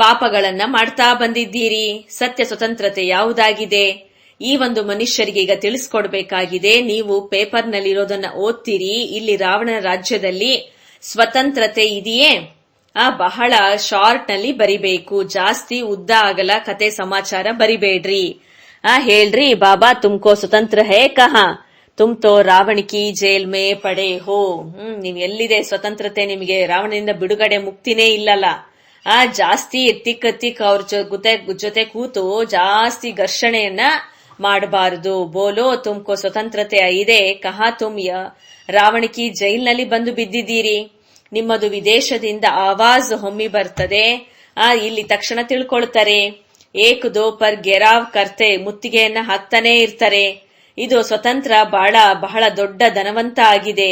ಪಾಪಗಳನ್ನ ಮಾಡ್ತಾ ಬಂದಿದ್ದೀರಿ. ಸತ್ಯ ಸ್ವತಂತ್ರತೆ ಯಾವುದಾಗಿದೆ? ಈ ಒಂದು ಮನುಷ್ಯರಿಗೆ ಈಗ ತಿಳಿಸ್ಕೊಡ್ಬೇಕಾಗಿದೆ. ನೀವು ಪೇಪರ್ನಲ್ಲಿರೋದನ್ನ ಓದ್ತೀರಿ. ಇಲ್ಲಿ ರಾವಣನ ರಾಜ್ಯದಲ್ಲಿ ಸ್ವತಂತ್ರತೆ ಇದೆಯೇ? ಬಹಳ ಶಾರ್ಟ್ ನಲ್ಲಿ ಬರಿಬೇಕು, ಜಾಸ್ತಿ ಉದ್ದ ಆಗಲ ಕತೆ ಸಮಾಚಾರ ಬರಿಬೇಡ್ರಿ. ಹೇಳ್ರಿ, ಬಾಬಾ ತುಮ್ಕೋ ಸ್ವತಂತ್ರ ಹೇ ಕಹಾ? ತುಮ್ ತೋ ರಾವಣ ಕಿ ಜೈಲ್ ಮೇ ಪಡೆ ಹೋ. ನೀವ್ ಎಲ್ಲಿದೆ ಸ್ವತಂತ್ರತೆ? ನಿಮಗೆ ರಾವಣನಿಂದ ಬಿಡುಗಡೆ ಮುಕ್ತಿನೇ ಇಲ್ಲಲ್ಲ. ಜಾಸ್ತಿ ತಿಕ್ ಅವ್ರ ಜೊತೆ ಕೂತು ಜಾಸ್ತಿ ಘರ್ಷಣೆಯನ್ನ ಮಾಡಬಾರದು. ಬೋಲೋ ತುಮ್ಕೋ ಸ್ವತಂತ್ರತೆ ಇದೆ ಕಹಾ? ತುಮ್ ರಾವಣ ಕಿ ಜೈಲ್ನಲ್ಲಿ ಬಂದು ಬಿದ್ದಿದ್ದೀರಿ. ನಿಮ್ಮದು ವಿದೇಶದಿಂದ ಆವಾಜ್ ಹೊಮ್ಮಿ ಬರ್ತದೆ. ಇಲ್ಲಿ ತಕ್ಷಣ ತಿಳ್ಕೊಳ್ತಾರೆ. ಏಕ್ ದೋ ಪರ್ ಗೆರಾವ್ ಕರ್ತೆ, ಮುತ್ತಿಗೆಯನ್ನ ಹಾಕ್ತಾನೆ ಇರ್ತಾರೆ. ಇದು ಸ್ವತಂತ್ರ ಬಹಳ ದೊಡ್ಡ ಧನವಂತ ಆಗಿದೆ.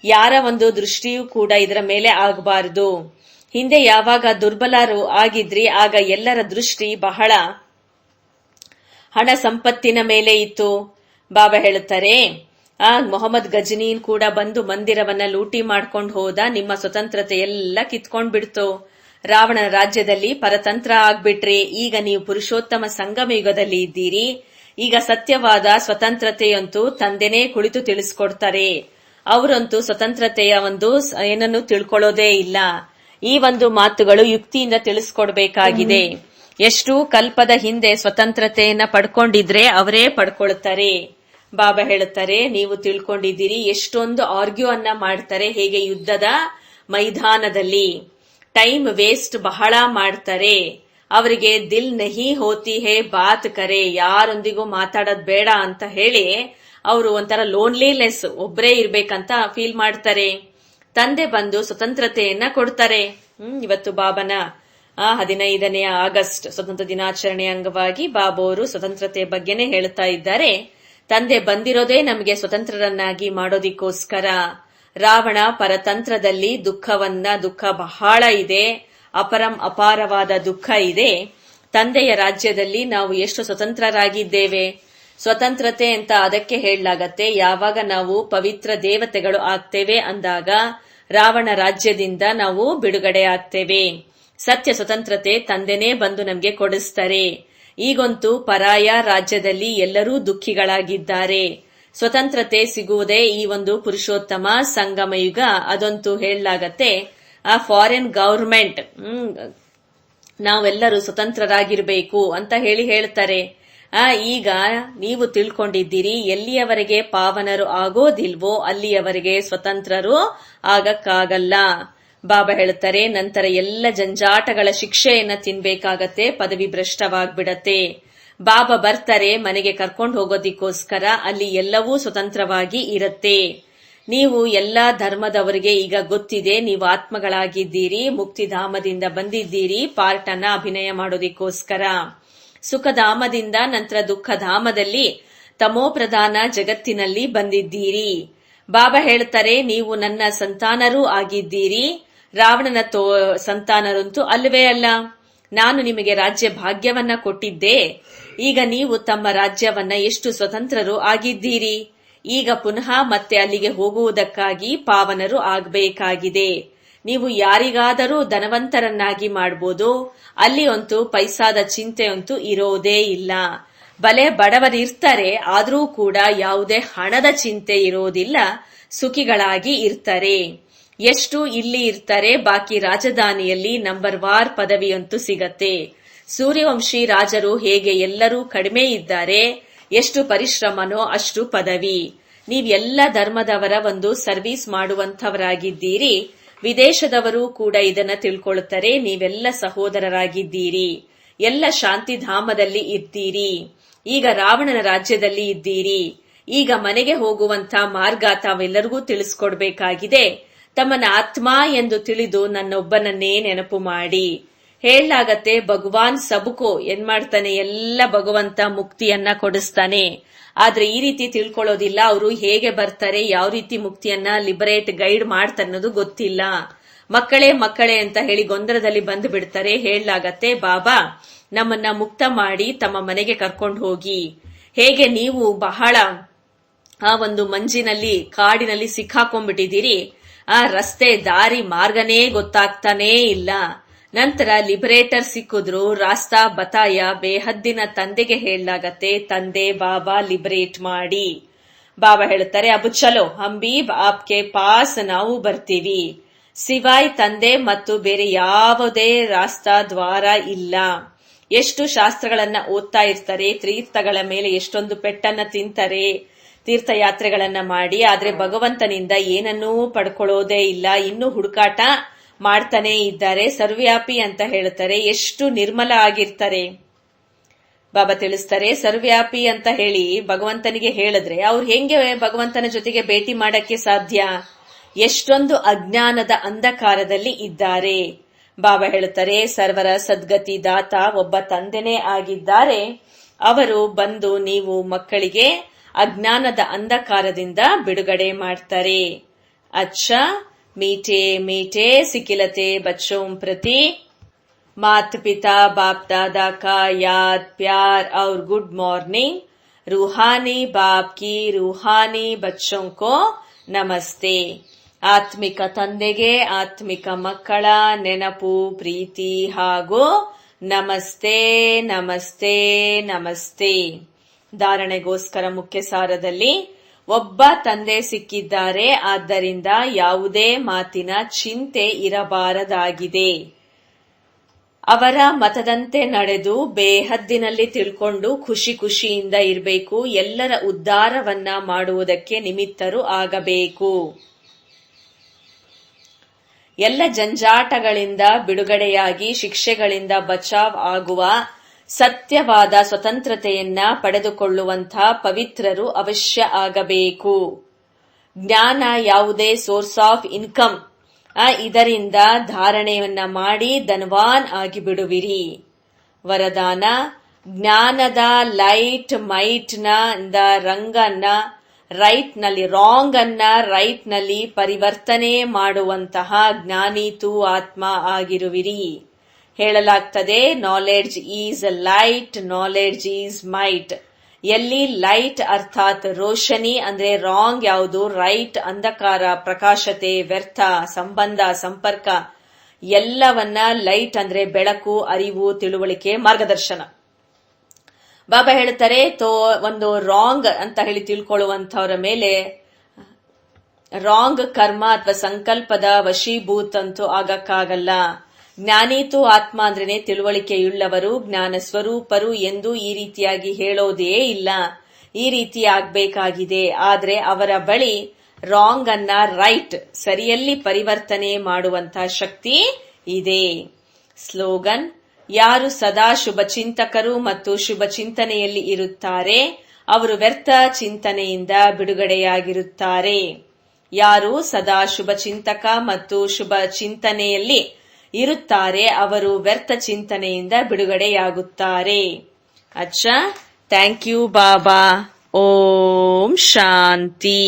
ಯಾರ ಒಂದು ದೃಷ್ಟಿಯೂ ಕೂಡ ಇದರ ಮೇಲೆ ಆಗಬಾರದು. ಹಿಂದೆ ಯಾವಾಗ ದುರ್ಬಲರು ಆಗಿದ್ರಿ ಆಗ ಎಲ್ಲರ ದೃಷ್ಟಿ ಬಹಳ ಹಣ ಸಂಪತ್ತಿನ ಮೇಲೆ ಇತ್ತು. ಬಾಬಾ ಹೇಳುತ್ತಾರೆ, ಮೊಹಮ್ಮದ್ ಗಜನೀನ್ ಕೂಡ ಬಂದು ಮಂದಿರವನ್ನ ಲೂಟಿ ಮಾಡ್ಕೊಂಡು ಹೋದ. ನಿಮ್ಮ ಸ್ವತಂತ್ರತೆ ಎಲ್ಲ ಕಿತ್ಕೊಂಡ್ ಬಿಡ್ತು. ರಾವಣನ ರಾಜ್ಯದಲ್ಲಿ ಪರತಂತ್ರ ಆಗ್ಬಿಟ್ರಿ. ಈಗ ನೀವು ಪುರುಷೋತ್ತಮ ಸಂಗಮ ಯುಗದಲ್ಲಿ ಇದ್ದೀರಿ. ಈಗ ಸತ್ಯವಾದ ಸ್ವತಂತ್ರತೆಯಂತೂ ತಂದೆನೇ ಕುಳಿತು ತಿಳಿಸ್ಕೊಡ್ತಾರೆ. ಅವರಂತೂ ಸ್ವತಂತ್ರತೆಯ ಒಂದು ಏನನ್ನು ತಿಳ್ಕೊಳ್ಳೋದೇ ಇಲ್ಲ. ಈ ಒಂದು ಮಾತುಗಳು ಯುಕ್ತಿಯಿಂದ ತಿಳಿಸ್ಕೊಡ್ಬೇಕಾಗಿದೆ. ಎಷ್ಟು ಕಲ್ಪದ ಹಿಂದೆ ಸ್ವತಂತ್ರತೆಯನ್ನ ಪಡ್ಕೊಂಡಿದ್ರೆ ಅವರೇ ಪಡ್ಕೊಳ್ತಾರೆ. ಬಾಬಾ ಹೇಳುತ್ತಾರೆ, ನೀವು ತಿಳ್ಕೊಂಡಿದ್ದೀರಿ. ಎಷ್ಟೊಂದು ಆರ್ಗ್ಯೂ ಅನ್ನ ಮಾಡ್ತಾರೆ. ಹೇಗೆ ಯುದ್ಧದ ಮೈದಾನದಲ್ಲಿ ಟೈಮ್ ವೇಸ್ಟ್ ಬಹಳ ಮಾಡ್ತಾರೆ. ಅವರಿಗೆ ದಿಲ್ ನಹಿ ಹೋತಿ ಹೇ ಬಾತ್ ಕರೆ, ಯಾರೊಂದಿಗೂ ಮಾತಾಡೋದ್ ಬೇಡ ಅಂತ ಹೇಳಿ ಅವರು ಒಂಥರ ಲೋನ್ಲಿನೆಸ್, ಒಬ್ಬರೇ ಇರ್ಬೇಕಂತ ಫೀಲ್ ಮಾಡ್ತಾರೆ. ತಂದೆ ಬಂದು ಸ್ವತಂತ್ರತೆಯನ್ನ ಕೊಡ್ತಾರೆ. ಇವತ್ತು ಬಾಬನ 15ನೇ ಆಗಸ್ಟ್ ಸ್ವತಂತ್ರ ದಿನಾಚರಣೆಯ ಅಂಗವಾಗಿ ಬಾಬೋರು ಸ್ವತಂತ್ರತೆ ಬಗ್ಗೆನೇ ಹೇಳ್ತಾ ಇದ್ದಾರೆ. ತಂದೆ ಬಂದಿರೋದೇ ನಮಗೆ ಸ್ವತಂತ್ರರನ್ನಾಗಿ ಮಾಡೋದಿಕ್ಕೋಸ್ಕರ. ರಾವಣ ಪರತಂತ್ರದಲ್ಲಿ ದುಃಖ ಬಹಳ ಇದೆ, ಅಪಾರವಾದ ದುಃಖ ಇದೆ. ತಂದೆಯ ರಾಜ್ಯದಲ್ಲಿ ನಾವು ಎಷ್ಟು ಸ್ವತಂತ್ರರಾಗಿದ್ದೇವೆ. ಸ್ವತಂತ್ರತೆ ಅಂತ ಅದಕ್ಕೆ ಹೇಳಲಾಗತ್ತೆ, ಯಾವಾಗ ನಾವು ಪವಿತ್ರ ದೇವತೆಗಳು ಆಗ್ತೇವೆ ಅಂದಾಗ ರಾವಣ ರಾಜ್ಯದಿಂದ ನಾವು ಬಿಡುಗಡೆ ಆಗ್ತೇವೆ. ಸತ್ಯ ಸ್ವತಂತ್ರತೆ ತಂದೆನೇ ಬಂದು ನಮ್ಗೆ ಕೊಡಿಸ್ತಾರೆ. ಈಗಂತೂ ಪರಾಯ ರಾಜ್ಯದಲ್ಲಿ ಎಲ್ಲರೂ ದುಃಖಿಗಳಾಗಿದ್ದಾರೆ. ಸ್ವತಂತ್ರತೆ ಸಿಗುವುದೇ ಈ ಒಂದು ಪುರುಷೋತ್ತಮ ಸಂಗಮ ಯುಗ. ಅದಂತೂ ಹೇಳಲಾಗತ್ತೆ, ಫಾರಿನ್ ಗವರ್ಮೆಂಟ್ ನಾವೆಲ್ಲರೂ ಸ್ವತಂತ್ರರಾಗಿರ್ಬೇಕು ಅಂತ ಹೇಳ್ತಾರೆ. ಈಗ ನೀವು ತಿಳ್ಕೊಂಡಿದ್ದೀರಿ, ಎಲ್ಲಿಯವರೆಗೆ ಪಾವನರು ಆಗೋದಿಲ್ವೋ ಅಲ್ಲಿಯವರೆಗೆ ಸ್ವತಂತ್ರರು ಆಗಕ್ಕಾಗಲ್ಲ. ಬಾಬಾ ಹೇಳ್ತಾರೆ, ನಂತರ ಎಲ್ಲ ಜಂಜಾಟಗಳ ಶಿಕ್ಷೆಯನ್ನ ತಿನ್ಬೇಕಾಗತ್ತೆ, ಪದವಿ ಭ್ರಷ್ಟವಾಗ್ಬಿಡತ್ತೆ. ಬಾಬಾ ಬರ್ತಾರೆ ಮನೆಗೆ ಕರ್ಕೊಂಡು ಹೋಗೋದಿಕ್ಕೋಸ್ಕರ. ಅಲ್ಲಿ ಎಲ್ಲವೂ ಸ್ವತಂತ್ರವಾಗಿ ಇರತ್ತೆ. ನೀವು ಎಲ್ಲಾ ಧರ್ಮದವರಿಗೆ ಈಗ ಗೊತ್ತಿದೆ, ನೀವು ಆತ್ಮಗಳಾಗಿದ್ದೀರಿ, ಮುಕ್ತಿಧಾಮದಿಂದ ಬಂದಿದ್ದೀರಿ ಪಾರ್ಟ್ ಅನ್ನ ಅಭಿನಯ ಮಾಡೋದಿಕ್ಕೋಸ್ಕರ. ಸುಖಧಾಮದಿಂದ ನಂತರ ದುಃಖಧಾಮದಲ್ಲಿ ತಮೋಪ್ರಧಾನ ಜಗತ್ತಿನಲ್ಲಿ ಬಂದಿದ್ದೀರಿ. ಬಾಬಾ ಹೇಳ್ತಾರೆ, ನೀವು ನನ್ನ ಸಂತಾನರೂ ಆಗಿದ್ದೀರಿ. ರಾವಣನ ಸಂತಾನರಂತೂ ಅಲ್ಲವೇ ಅಲ್ಲ. ನಾನು ನಿಮಗೆ ರಾಜ್ಯ ಭಾಗ್ಯವನ್ನ ಕೊಟ್ಟಿದ್ದೆ. ಈಗ ನೀವು ತಮ್ಮ ರಾಜ್ಯವನ್ನ ಎಷ್ಟು ಸ್ವತಂತ್ರರು ಆಗಿದ್ದೀರಿ. ಈಗ ಪುನಃ ಮತ್ತೆ ಅಲ್ಲಿಗೆ ಹೋಗುವುದಕ್ಕಾಗಿ ಪಾವನರು ಆಗಬೇಕಾಗಿದೆ. ನೀವು ಯಾರಿಗಾದರೂ ಧನವಂತರನ್ನಾಗಿ ಮಾಡಬಹುದು. ಅಲ್ಲಿ ಅಂತೂ ಪೈಸಾದ ಚಿಂತೆ ಅಂತೂ ಇರೋದೇ ಇಲ್ಲ. ಬಲೆ ಬಡವರಿರ್ತಾರೆ, ಆದರೂ ಕೂಡ ಯಾವುದೇ ಹಣದ ಚಿಂತೆ ಇರೋದಿಲ್ಲ. ಸುಖಿಗಳಾಗಿ ಇರ್ತಾರೆ. ಎಷ್ಟು ಇಲ್ಲಿ ಇರ್ತಾರೆ, ಬಾಕಿ ರಾಜಧಾನಿಯಲ್ಲಿ ನಂಬರ್ ವಾರ್ ಪದವಿಯಂತೂ ಸಿಗತ್ತೆ. ಸೂರ್ಯವಂಶಿ ರಾಜರು ಹೇಗೆ ಎಲ್ಲರೂ ಕಡಿಮೆ ಇದ್ದಾರೆ, ಎಷ್ಟು ಪರಿಶ್ರಮನೋ ಅಷ್ಟು ಪದವಿ. ನೀವೆಲ್ಲ ಧರ್ಮದವರ ಒಂದು ಸರ್ವಿಸ್ ಮಾಡುವಂತವರಾಗಿದ್ದೀರಿ. ವಿದೇಶದವರು ಕೂಡ ಇದನ್ನ ತಿಳ್ಕೊಳ್ಳುತ್ತಾರೆ. ನೀವೆಲ್ಲ ಸಹೋದರರಾಗಿದ್ದೀರಿ. ಎಲ್ಲ ಶಾಂತಿಧಾಮದಲ್ಲಿ ಇದ್ದೀರಿ. ಈಗ ರಾವಣನ ರಾಜ್ಯದಲ್ಲಿ ಇದ್ದೀರಿ. ಈಗ ಮನೆಗೆ ಹೋಗುವಂತ ಮಾರ್ಗ ತಾವೆಲ್ಲರಿಗೂ ತಿಳಿಸ್ಕೊಡ್ಬೇಕಾಗಿದೆ. ತಮ್ಮನ್ನ ಆತ್ಮ ಎಂದು ತಿಳಿದು ನನ್ನೊಬ್ಬನನ್ನೇ ನೆನಪು ಮಾಡಿ. ಹೇಳಲಾಗತ್ತೆ, ಭಗವಾನ್ ಸಬಕೋ ಏನ್ ಮಾಡ್ತಾನೆ, ಎಲ್ಲ ಭಗವಂತ ಮುಕ್ತಿಯನ್ನ ಕೊಡಿಸ್ತಾನೆ. ಆದ್ರೆ ಈ ರೀತಿ ತಿಳ್ಕೊಳ್ಳೋದಿಲ್ಲ. ಅವರು ಹೇಗೆ ಬರ್ತಾರೆ, ಯಾವ ರೀತಿ ಮುಕ್ತಿಯನ್ನ ಲಿಬರೇಟ್ ಗೈಡ್ ಮಾಡ್ತಾರೆ ಅನ್ನೋದು ಗೊತ್ತಿಲ್ಲ. ಮಕ್ಕಳೇ ಅಂತ ಹೇಳಿ ಗೊಂದಲದಲ್ಲಿ ಬಂದು ಬಿಡ್ತಾರೆ. ಹೇಳಲಾಗತ್ತೆ, ಬಾಬಾ ನಮ್ಮನ್ನ ಮುಕ್ತ ಮಾಡಿ ತಮ್ಮ ಮನೆಗೆ ಕರ್ಕೊಂಡು ಹೋಗಿ. ಹೇಗೆ ನೀವು ಬಹಳ ಆ ಒಂದು ಮಂಜಿನಲ್ಲಿ ಕಾಡಿನಲ್ಲಿ ಸಿಕ್ಕಾಕೊಂಡ್ಬಿಟ್ಟಿದ್ದೀರಿ, ಆ ರಸ್ತೆ ದಾರಿ ಮಾರ್ಗನೇ ಗೊತ್ತಾಗ್ತಾನೇ ಇಲ್ಲ. ನಂತರ ಲಿಬರೇಟರ್ ಸಿಕ್ಕಿದ್ರು, ರಾಸ್ತಾ ಬತಾಯ ಬೇಹದ್ದಿನ ತಂದೆಗೆ ಹೇಳಲಾಗತ್ತೆ, ತಂದೆ ಬಾಬಾ ಲಿಬರೇಟ್ ಮಾಡಿ. ಬಾಬಾ ಹೇಳುತ್ತಾರೆ, ಅಬು ಚಲೋ ಹಂಬಿ ಆಪ್ಕೆ ಪಾಸ್ ನಾವು ಬರ್ತೀವಿ. ಸಿವಾಯ್ ತಂದೆ ಮತ್ತು ಬೇರೆ ಯಾವುದೇ ರಾಸ್ತಾ ದ್ವಾರ ಇಲ್ಲ. ಎಷ್ಟು ಶಾಸ್ತ್ರಗಳನ್ನ ಓದ್ತಾ ಇರ್ತಾರೆ, ತೀರ್ಥಗಳ ಮೇಲೆ ಎಷ್ಟೊಂದು ಪೆಟ್ಟನ್ನ ತಿಂತಾರೆ, ತೀರ್ಥಯಾತ್ರೆಗಳನ್ನ ಮಾಡಿ, ಆದ್ರೆ ಭಗವಂತನಿಂದ ಏನನ್ನೂ ಪಡ್ಕೊಳ್ಳೋದೇ ಇಲ್ಲ. ಇನ್ನೂ ಹುಡುಕಾಟ ಮಾಡ್ತಾನೆ ಇದ್ದಾರೆ. ಸರ್ವ್ಯಾಪಿ ಅಂತ ಹೇಳ್ತಾರೆ, ಎಷ್ಟು ನಿರ್ಮಲ ಆಗಿರ್ತಾರೆ. ಬಾಬಾ ತಿಳಿಸ್ತಾರೆ, ಸರ್ವ್ಯಾಪಿ ಅಂತ ಹೇಳಿ ಭಗವಂತನಿಗೆ ಹೇಳಿದ್ರೆ ಅವ್ರು ಹೆಂಗೆ ಭಗವಂತನ ಜೊತೆಗೆ ಭೇಟಿ ಮಾಡಕ್ಕೆ ಸಾಧ್ಯ? ಎಷ್ಟೊಂದು ಅಜ್ಞಾನದ ಅಂಧಕಾರದಲ್ಲಿ ಇದ್ದಾರೆ. ಬಾಬಾ ಹೇಳುತ್ತಾರೆ, ಸರ್ವರ ಸದ್ಗತಿ ದಾತ ಒಬ್ಬ ತಂದೆನೇ ಆಗಿದ್ದಾರೆ. ಅವರು ಬಂದು ನೀವು ಮಕ್ಕಳಿಗೆ ಅಜ್ಞಾನದ ಅಂಧಕಾರದಿಂದ ಬಿಡುಗಡೆ ಮಾಡ್ತಾರೆ. ಅಚ್ಚಾ मीठे मीठे सिकिलते बच्चों प्रति माता पिता बाप दादा का याद प्यार और गुड मॉर्निंग. रूहानी बाप की रूहानी बच्चों को ನಮಸ್ತೆ. ಆತ್ಮಿಕ ತಂದೆಗೆ ಆತ್ಮಿಕ ಮಕ್ಕಳ ನೆನಪು, ಪ್ರೀತಿ ಹಾಗೂ ನಮಸ್ತೆ ನಮಸ್ತೆ ನಮಸ್ತೆ. ಧಾರಣೆಗೋಸ್ಕರ ಮುಖ್ಯ ಸಾರದಲ್ಲಿ, ಒಬ್ಬ ತಂದೆ ಸಿಕ್ಕಿದ್ದಾರೆ, ಆದ್ದರಿಂದ ಯಾವುದೇ ಮಾತಿನ ಚಿಂತೆ ಇರಬಾರದಾಗಿದೆ. ಅವರ ಮತದಂತೆ ನಡೆದು ಬೇಹದ್ದಿನಲ್ಲಿ ತಿಳ್ಕೊಂಡು ಖುಷಿ ಖುಷಿಯಿಂದ ಇರಬೇಕು. ಎಲ್ಲರ ಉದ್ಧಾರವನ್ನ ಮಾಡುವುದಕ್ಕೆ ನಿಮಿತ್ತರು ಆಗಬೇಕು. ಎಲ್ಲ ಜಂಜಾಟಗಳಿಂದ ಬಿಡುಗಡೆಯಾಗಿ ಶಿಕ್ಷೆಗಳಿಂದ ಬಚಾವ್ ಆಗುವ ಸತ್ಯವಾದ ಸ್ವತಂತ್ರತೆಯನ್ನ ಪಡೆದುಕೊಳ್ಳುವಂತಹ ಪವಿತ್ರರು ಅವಶ್ಯ ಆಗಬೇಕು. ಜ್ಞಾನ ಯಾವುದೇ ಸೋರ್ಸ್ ಆಫ್ ಇನ್ಕಮ್, ಇದರಿಂದ ಧಾರಣೆಯನ್ನ ಮಾಡಿ ಧನವಾನ್ ಆಗಿಬಿಡುವಿರಿ. ವರದಾನ: ಜ್ಞಾನದ ಲೈಟ್ ಮೈಟ್ ನ ರಂಗನ್ನ ರೈಟ್ ನಲ್ಲಿ, ರಾಂಗ್ ಅನ್ನ ರೈಟ್ ನಲ್ಲಿ ಪರಿವರ್ತನೆ ಮಾಡುವಂತಹ ಜ್ಞಾನೀತು ಆತ್ಮ ಆಗಿರುವಿರಿ. ಹೇಳಲಾಗ್ತದೆ, knowledge is light, knowledge is might. ಎಲ್ಲಿ ಲೈಟ್ ಅರ್ಥಾತ್ ರೋಶನಿ ಅಂದ್ರೆ ರಾಂಗ್ ಯಾವುದು, ರೈಟ್ ಅಂಧಕಾರ, ಪ್ರಕಾಶತೆ, ವ್ಯರ್ಥ, ಸಂಬಂಧ, ಸಂಪರ್ಕ, ಎಲ್ಲವನ್ನ ಲೈಟ್ ಅಂದ್ರೆ ಬೆಳಕು, ಅರಿವು, ತಿಳುವಳಿಕೆ, ಮಾರ್ಗದರ್ಶನ. ಬಾಬಾ ಹೇಳ್ತಾರೆ, ಒಂದು ರಾಂಗ್ ಅಂತ ಹೇಳಿ ತಿಳ್ಕೊಳ್ಳುವಂತವರ ಮೇಲೆ ರಾಂಗ್ ಕರ್ಮ ಅಥವಾ ಸಂಕಲ್ಪದ ವಶೀಭೂತ್ ಅಂತೂ ಆಗಕ್ಕಾಗಲ್ಲ. ಜ್ಞಾನೀತು ಆತ್ಮ ಅಂದ್ರೇನೆ ತಿಳುವಳಿಕೆಯುಳ್ಳವರು, ಜ್ಞಾನ ಸ್ವರೂಪರು ಎಂದು ಈ ರೀತಿಯಾಗಿ ಹೇಳೋದೇ ಇಲ್ಲ. ಈ ರೀತಿ ಆಗ್ಬೇಕಾಗಿದೆ. ಆದ್ರೆ ಅವರ ಬಳಿ ರಾಂಗ್ ಅನ್ನ ರೈಟ್, ಸರಿಯಲ್ಲಿ ಪರಿವರ್ತನೆ ಮಾಡುವಂತಹ ಶಕ್ತಿ ಇದೆ. ಸ್ಲೋಗನ್: ಯಾರು ಸದಾ ಶುಭ ಚಿಂತಕರು ಮತ್ತು ಶುಭ ಚಿಂತನೆಯಲ್ಲಿ ಇರುತ್ತಾರೆ, ಅವರು ವ್ಯರ್ಥ ಚಿಂತನೆಯಿಂದ ಬಿಡುಗಡೆಯಾಗಿರುತ್ತಾರೆ. ಯಾರು ಸದಾ ಶುಭ ಚಿಂತಕ ಮತ್ತು ಶುಭ ಚಿಂತನೆಯಲ್ಲಿ ಇರುತ್ತಾರೆ, ಅವರು ವ್ಯರ್ಥ ಚಿಂತನೆಯಿಂದ ಬಿಡುಗಡೆಯಾಗುತ್ತಾರೆ. ಅಚ್ಚಾ, thank you Baba. Om Shanti.